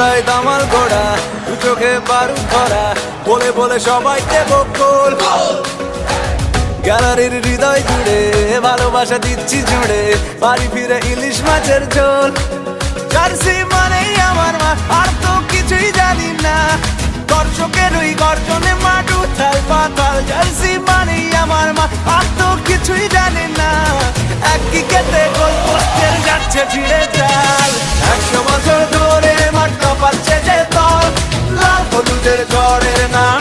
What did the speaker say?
আমরাই দামাল ঘোড়া, দু চোখে বারুদ ধরা, বলে বলে সবাইকে বকুল। গ্যালারির হৃদয় জুড়ে ভালোবাসা দিচ্ছি জুড়ে, বাড়ি ফিরে ইলিশ মাছের ঝোল। জার্সি মানেই আমার মা, আর তো কিছুই জানি না, দর্শকের ওই গর্জনে মাঠ উথাল পাতাল। জার্সি মানেই আমার মা, আর তো কিছুই জানি না, এক কিকেটে গোল পোস্টের যাচ্ছে ছিঁড়ে চাল। 100 বছর ধরে মাঠটা পাচ্ছে যে দল, লাল হলুদের ঝড়ের নাম